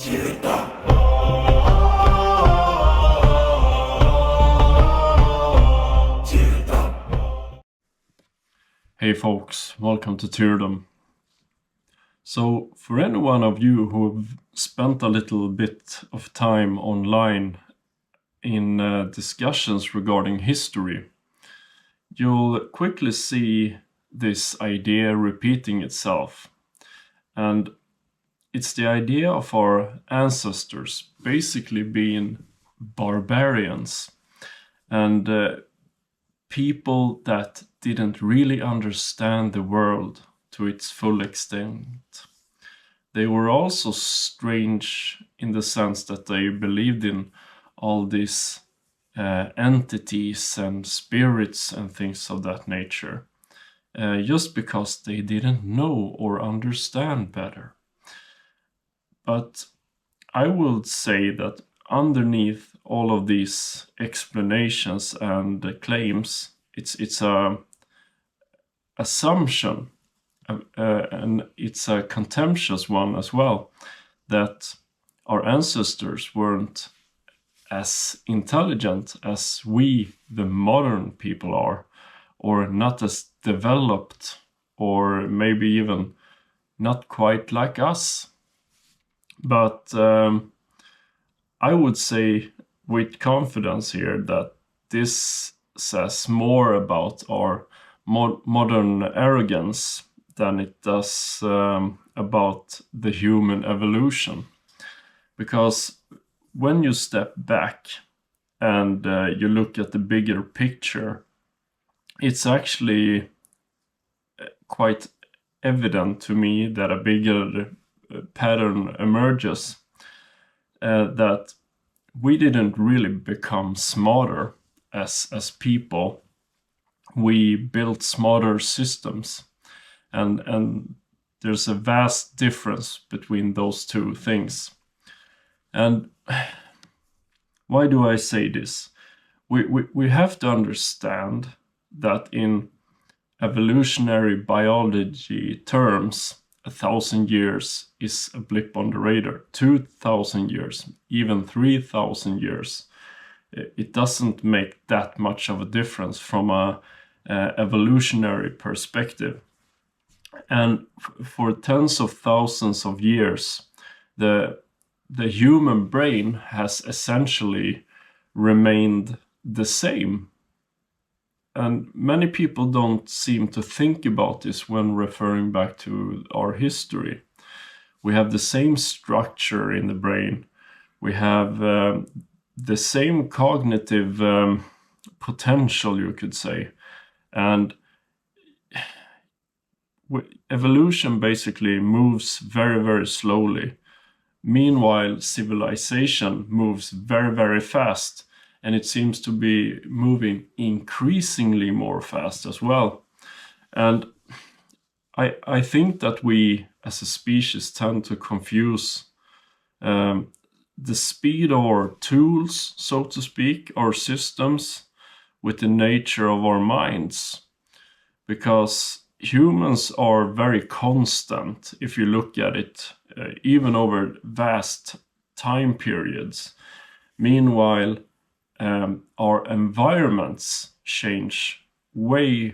Hey folks, welcome to Tyrdom. So for any one of you who have spent a little bit of time online in discussions regarding history, you'll quickly see this idea repeating itself. And it's the idea of our ancestors basically being barbarians and people that didn't really understand the world to its full extent. They were also strange in the sense that they believed in all these entities and spirits and things of that nature, just because they didn't know or understand better. But I would say that underneath all of these explanations and claims, it's a assumption, and it's a contemptuous one as well, that our ancestors weren't as intelligent as we, the modern people, are, or not as developed, or maybe even not quite like us. But I would say with confidence here that this says more about our modern arrogance than it does about the human evolution. Because when you step back and you look at the bigger picture, it's actually quite evident to me that a bigger pattern emerges, that we didn't really become smarter as people. We built smarter systems, and there's a vast difference between those two things. And why do I say this? We have to understand that in evolutionary biology terms, 1,000 years is a blip on the radar. 2,000 years, even 3,000 years, it doesn't make that much of a difference from a evolutionary perspective. And for tens of thousands of years, the human brain has essentially remained the same. And many people don't seem to think about this when referring back to our history. We have the same structure in the brain. We have the same cognitive potential, you could say. And evolution basically moves very, very slowly. Meanwhile, civilization moves very, very fast. And it seems to be moving increasingly more fast as well. And I think that we as a species tend to confuse the speed of our tools, so to speak, our systems, with the nature of our minds. Because humans are very constant if you look at it, even over vast time periods. Meanwhile, our environments change way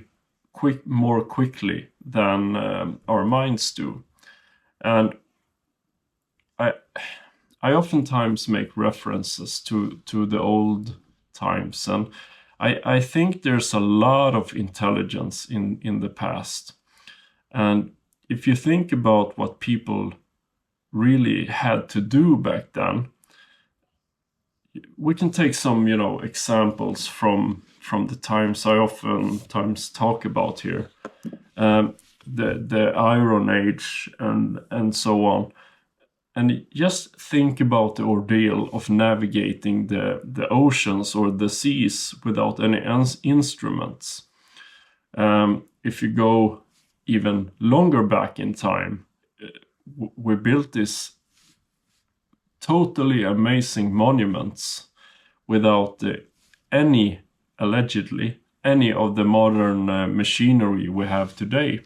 more quickly than our minds do. And I oftentimes make references to the old times, and I think there's a lot of intelligence in the past. And if you think about what people really had to do back then, we can take some, examples from the times I oftentimes talk about here, the Iron Age and so on. And just think about the ordeal of navigating the oceans or the seas without any instruments. If you go even longer back in time, we built this totally amazing monuments without allegedly any of the modern machinery we have today.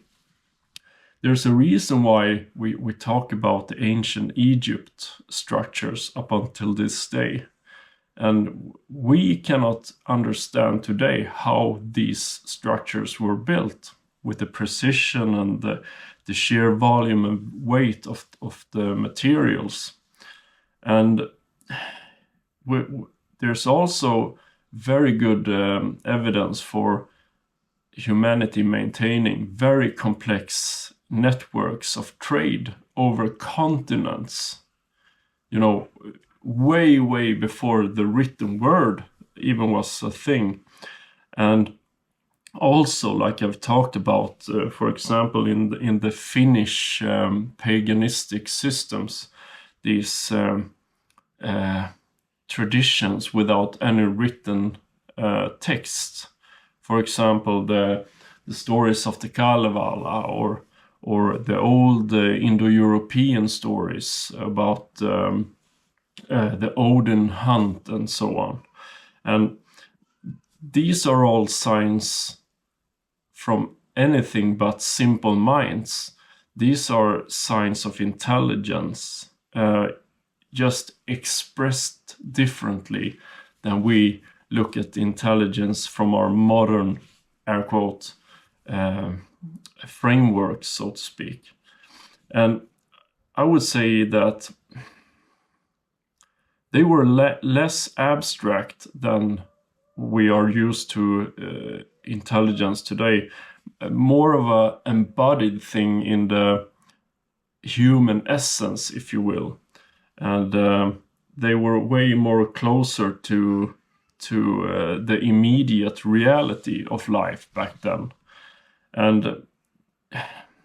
there's a reason why we talk about the ancient Egypt structures up until this day. And we cannot understand today how these structures were built with the precision and the sheer volume and weight of the materials. And there's also very good evidence for humanity maintaining very complex networks of trade over continents, way before the written word even was a thing. And also, like I've talked about, for example, in the Finnish paganistic systems, these traditions without any written text. For example, the stories of the Kalevala, or the old Indo-European stories about the Odin hunt and so on. And these are all signs from anything but simple minds. These are signs of intelligence, just expressed differently than we look at intelligence from our modern, air quote, framework, so to speak. And I would say that they were less abstract than we are used to intelligence today, more of an embodied thing in the human essence, if you will. And they were way more closer to the immediate reality of life back then. And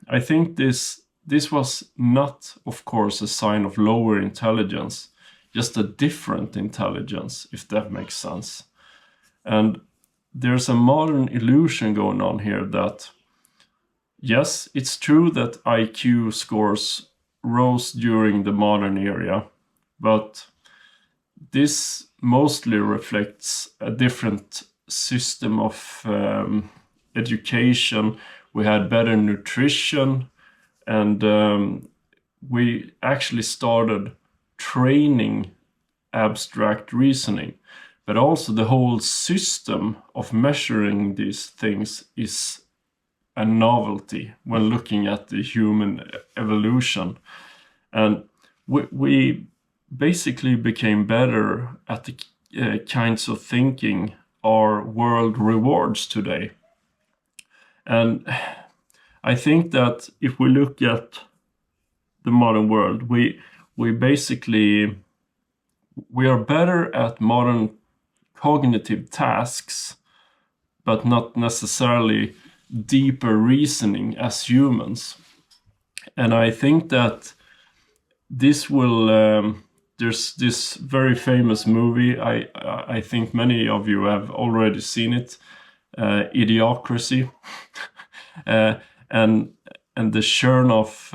I think this was not, of course, a sign of lower intelligence, just a different intelligence, if that makes sense. And there's a modern illusion going on here that, yes, it's true that IQ scores rose during the modern era, but this mostly reflects a different system of education. We had better nutrition, and we actually started training abstract reasoning. But also the whole system of measuring these things is a novelty when looking at the human evolution. And we basically became better at the kinds of thinking our world rewards today. And I think that if we look at the modern world, we are better at modern cognitive tasks, but not necessarily deeper reasoning as humans. And I think that this will there's this very famous movie, I think many of you have already seen it, Idiocracy. And the churn of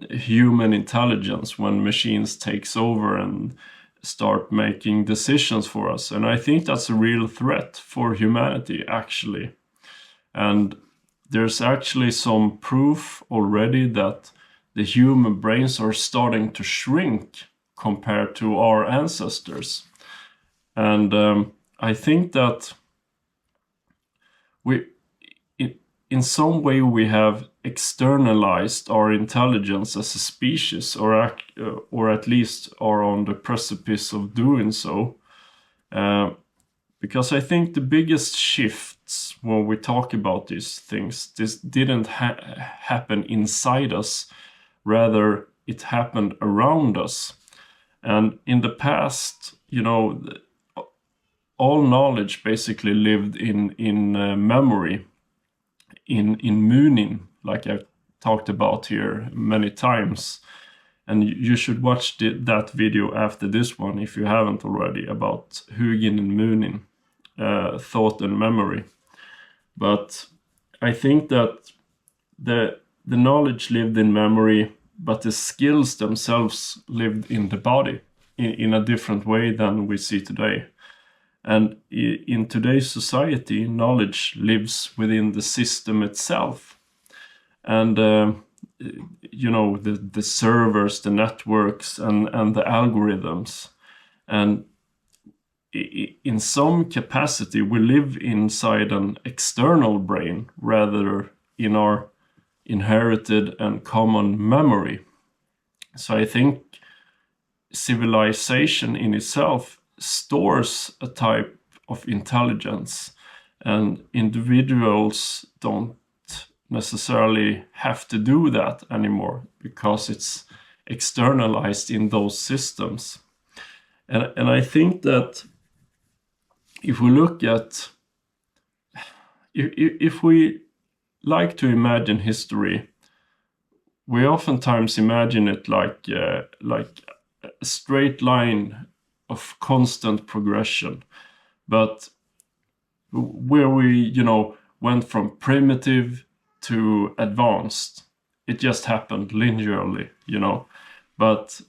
human intelligence when machines takes over and start making decisions for us. And I think that's a real threat for humanity, actually. And there's actually some proof already that the human brains are starting to shrink compared to our ancestors. And I think that in some way we have externalized our intelligence as a species, or at least are on the precipice of doing so. Because I think the biggest shifts when we talk about these things, this didn't happen inside us, rather it happened around us. And in the past, all knowledge basically lived in memory, in Munin, like I've talked about here many times. And you should watch that video after this one, if you haven't already, about Hugin and Munin, thought and memory. But I think that the knowledge lived in memory, but the skills themselves lived in the body in a different way than we see today. And in today's society, knowledge lives within the system itself. And the servers, the networks, and the algorithms. And in some capacity, we live inside an external brain rather in our inherited and common memory. So I think civilization in itself stores a type of intelligence, and individuals don't necessarily have to do that anymore because it's externalized in those systems. And I think that if we look at, if we like to imagine history, we oftentimes imagine it like a straight line of constant progression, but where we went from primitive to advanced, it just happened linearly, but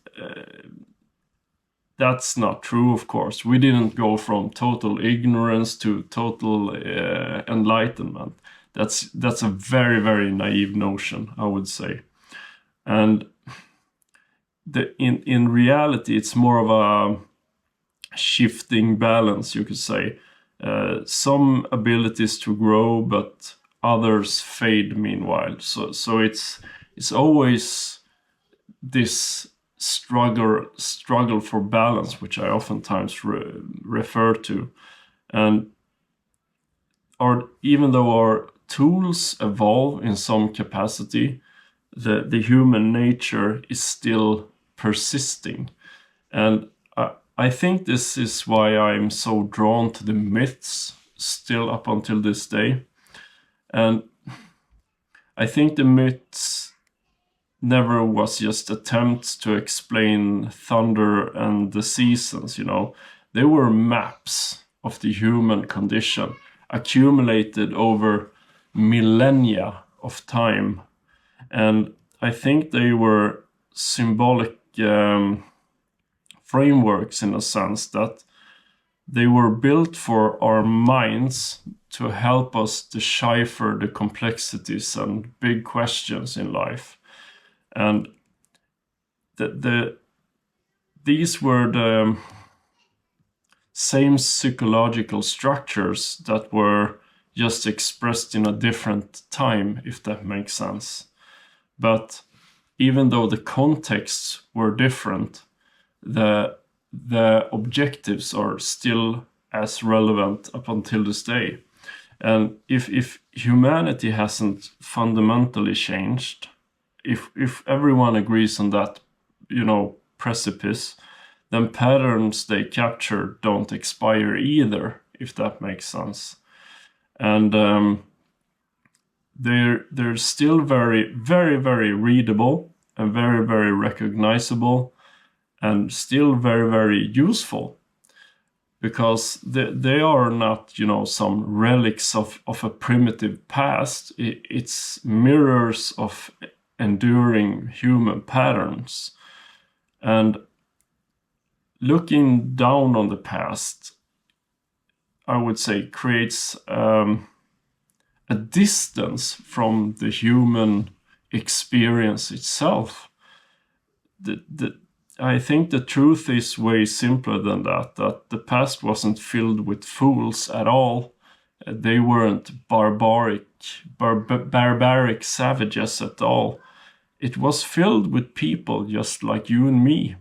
that's not true, of course. We didn't go from total ignorance to total enlightenment. That's a very, very naive notion, I would say. And in reality, it's more of a shifting balance, you could say. Some abilities to grow, but others fade meanwhile. So it's always this struggle for balance, which I oftentimes refer to. And even though our tools evolve in some capacity, the human nature is still persisting. And I think this is why I'm so drawn to the myths still up until this day. And I think the myths never was just attempts to explain thunder and the seasons, They were maps of the human condition accumulated over millennia of time. And I think they were symbolic frameworks in a sense that they were built for our minds to help us decipher the complexities and big questions in life. And these were the same psychological structures that were just expressed in a different time, if that makes sense. But even though the contexts were different, the objectives are still as relevant up until this day. And if humanity hasn't fundamentally changed, if everyone agrees on that, precipice, then patterns they capture don't expire either, if that makes sense. And they're still very, very, very readable and very, very recognizable and still very, very useful, because they are not, some relics of a primitive past. It's mirrors of enduring human patterns. And looking down on the past, I would say, creates a distance from the human experience itself. I think the truth is way simpler than that the past wasn't filled with fools at all. They weren't barbaric savages at all. It was filled with people just like you and me.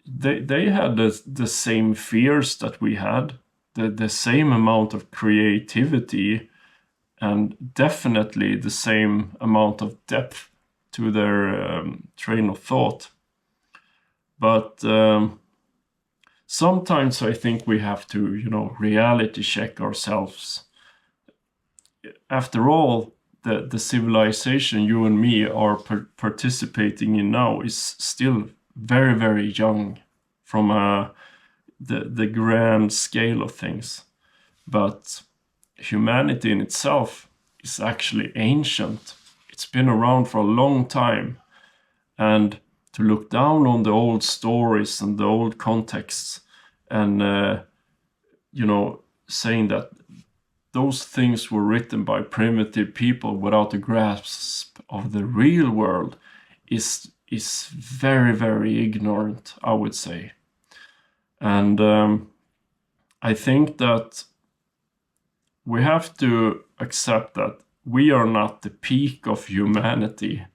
They had the same fears that we had, the same amount of creativity, and definitely the same amount of depth to their train of thought. But sometimes I think we have to, reality check ourselves. After all, the civilization you and me are participating in now is still very, very young from the grand scale of things. But humanity in itself is actually ancient. It's been around for a long time. And to look down on the old stories and the old contexts and, saying that those things were written by primitive people without a grasp of the real world is very, very ignorant, I would say. And I think that we have to accept that we are not the peak of humanity.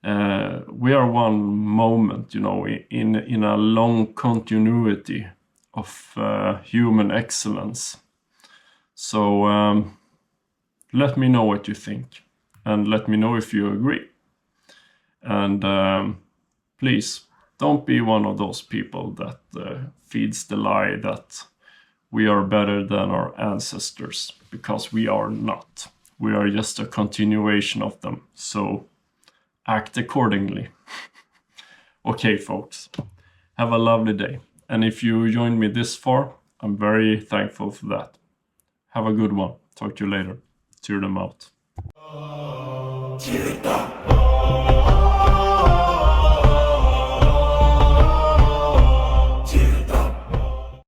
We are one moment, in a long continuity of human excellence. So let me know what you think, and let me know if you agree. And please don't be one of those people that feeds the lie that we are better than our ancestors, because we are not. We are just a continuation of them. So act accordingly. Okay, folks, have a lovely day. And if you joined me this far, I'm very thankful for that. Have a good one. Talk to you later. Tyrdom out.